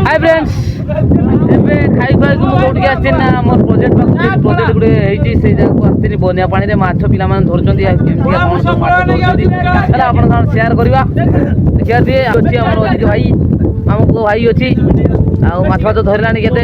hi friends एबे खाई खाई को उठके आछिन ना हमर प्रोजेक्ट गुडे हेची से जगह को आछिन बनिया पानी रे माछ पिला मान धरचंदी केमतिया कोन सब माछ धरचंदी चला आपण साथ शेयर करबा देखिया दिए अछि हमर अछि भाई हमको भाई अछि आ माछ तो धरलानी केते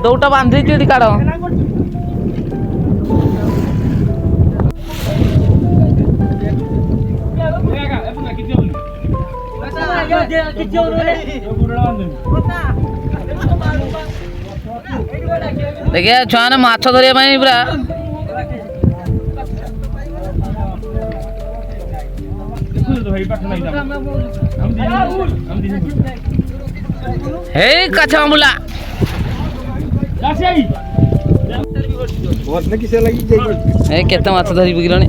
दौटा बांधी चेडी काढ देखिए छुआ ने माछ धरिया पाई पूरा हे काछा मुला ए केते माछ धरि बिगलनी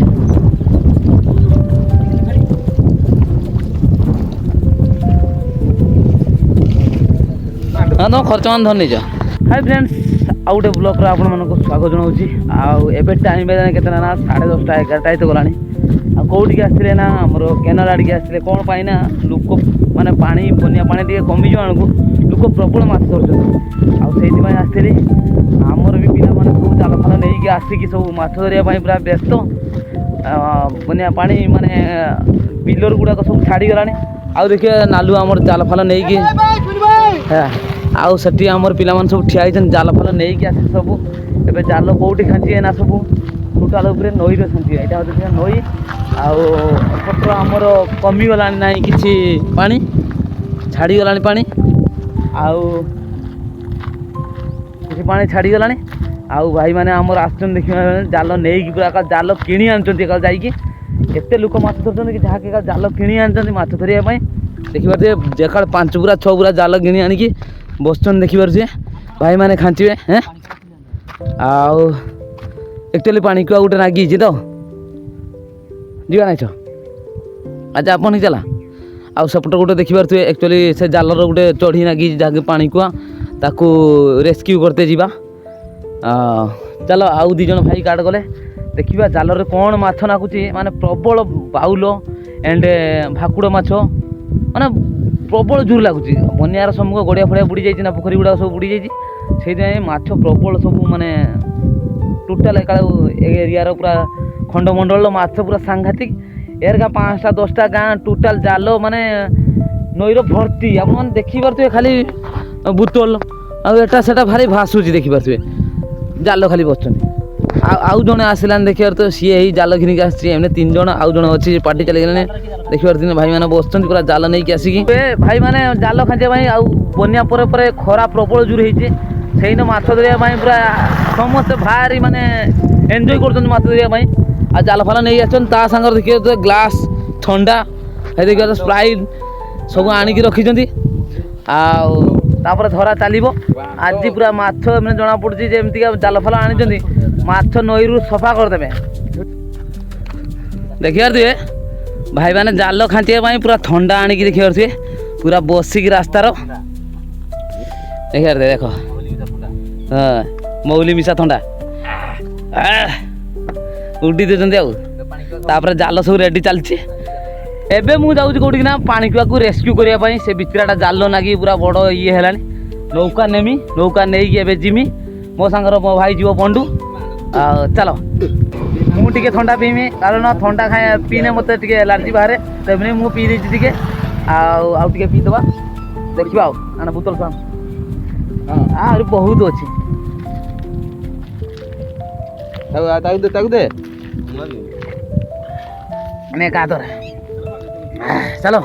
हाँ तुम खर्च मान धर नहीं हाय फ्रेंड्स आउ गोटे ब्लॉग रे आपण मानको स्वागत जनाउची आउ एबे टाइम बेदाने केतना ना 10:30 11टा तो गलानी आ कोउठी के आस्थिले ना हमर केनाल आडी के आस्थिले कोन पाई ना लोक माने पानी बनिया पानी दिए कमी जो आणको लोक प्रबल माछ धरछन आ सेति पई आस्थिले हमर भी पिला माने सब जाल फाल नै के आसी कि सब माछ धरिया पई पूरा व्यस्त बनिया पानी माने बिलर गुडा को सब छाडी गलानी आ देखिए नालू हमर जाल फाल नै के आउ सटी हमर पिला मान सब ठिया आइछन जाल फाल नै के आसी सब एबे जाल कोउठी खांची ना सब टोटाल ऊपर नई रे खांची एटा देखिए नई आउ पत्र हमर कमी गलानी नाही किछि पानी छाडी गलानी पानी आउ किछि पानी छाडी गलानी आउ भाई माने हमर आछन देखिबा जाल नै कि पूरा जाल किणी आनचंती का जाई कि केते लोक माछ धरचंती कि जहा के जाल किणी आनचंती माछ धरिया पई देखिबार जे जेकाळ 5 बुरा 6 बुरा जाल किणी आनी कि बसचन देखिबार जे भाई माने खांचीबे हैं आउ एक्चुअली पानी को गोटे नागी तो जीवा नाइछ अच्छा अपन चला आउ सपट गोटे देखिबार तुए एक्चुअली से जालर गोटे चढ़ी नागी जाके पानी को ताकू रेस्क्यू करते जीवा चलो आउ दी जन भाई काट गले देखिबा जालर कोन माछ नाकुची माने प्रबल बाउलो एंड भाकुड़ माछ माने प्रबल जोर लागुची बनियार सम्मुख गड़िया फड़िया बुड़ी जाइछि ना पोखरी गुडा सब बुड़ी जाइछि सेति माछ प्रबल सब माने टोटाल एरिया पूरा खंडमंडल माछ पूरा सांघातिक एर का 5टा 10टा गाँ टोटाल जाल माने नईर भर्ती आप देखी पारे खाली बुतल आटा से भारी भासुची देखी पारे जाल खाली बसुँ आउ जड़े आसलान देखिए तो सी ही जाल घिनिक आसने 3 जन आउ जन अच्छी पार्टी चली गले देखिए भाई मैंने बस पूरा जाल नहीं आसिकी भाई मैंने जाल खाँचा बनिया खरा प्रबल जोर होती से माछ धरिया पूरा समस्ते भारी माने एंजॉय कर माछ धरिया आ जाल फाल नहीं आसन ता सांगर देखिए तो ग्लास ठंडा देखिए तो स्प्राइट सब आनिक रखिंट आपर धरा चलो आज पूरा माछ मैंने जना पड़ी जमी जाल फाल आनी माछ नई रू सफा करदे देखिए तुए भाई मैंने जाल खाँचा पूरा ठंडा आनिक देखिए तुए पूरा बसिक रास्तार देखिए देख हाँ मौली मिशा ठंडा उड़ी देते आउे जाल सब रेडी चलती एबे मु जाऊँ कौटी ना पानी को रेस्क्यू करने से बिचराटा जाल नागी पूरा बड़ ये है नौका नेमी नौका नहीं कि जिमी मो सांगर मो भाई जीव पंडू चलो मुझे ठंडा पीमी कारण ठंडा खाए पीने मत एलर्जी बाहर तेमনি मु पी देती टे पीदबा देखा आना बोतल सा हाँ बहुत अच्छी चलो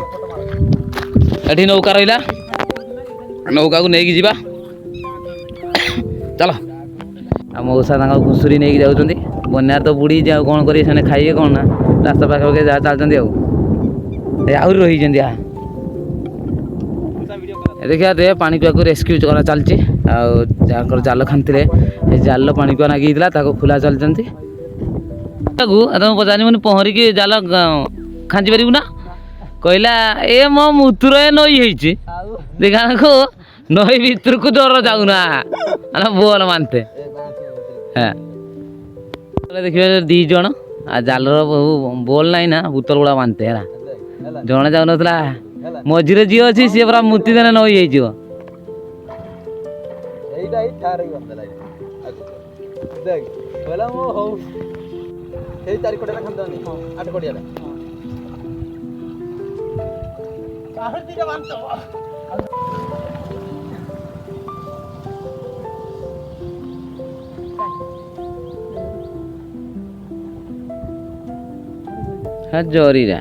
ये नौका रहा नौका को नहीं जा चलो मौसा घुसुरी नहीं जाऊँ ବନ୍ୟାରେ ତ ବୁଡ଼ିଛି ଆଉ କ'ଣ କରିବେ ସେମାନେ ଖାଇବେ କ'ଣ ନା ରାସ୍ତା ପାଖାପାଖି ଯାହା ଚାଲୁଛନ୍ତି ଆଉ ଆହୁରି ରହିଛନ୍ତି ଦେଖିବା ଦେ ପାଣିକୁଆକୁ ରେସ୍କ୍ୟୁ କରା ଚାଲିଛି ଆଉ ଯାହାଙ୍କର ଜାଲ ଖାନ୍ତିରେ ଏ ଜାଲ ପାଣିକୁଆ ନାଗି ହେଇଥିଲା ତାକୁ ଖୋଲା ଚାଲିଛନ୍ତି ତାକୁ ତମେ ପଚାରିବୁନି ପହଁରିକି ଜାଲ ଖାଞ୍ଚି ପାରିବୁ ନା କହିଲା ଏ ମୋ ମୁତୁର ନଈ ହେଇଛି ଦେଖାକୁ ନଈ ଭିତରକୁ ଡର ଯାଉନା ବୋଲ ମାନତେ হ্যাঁ ଦେଖିବା 2 ଜଣ ଆଉ ଜାଲର ବୋଲ ନାହିଁ ନା ବୁତଲ ଗୁଡ଼ା ବାନ୍ଧତେ ହେଲା ଜଣେ ଯାଉନଥିଲା ମଝିରେ ଯିଏ ଅଛି ସିଏ ପୁରା ମୁତି ଦେନେ ନଈ ହେଇଯିବ ଜରିରା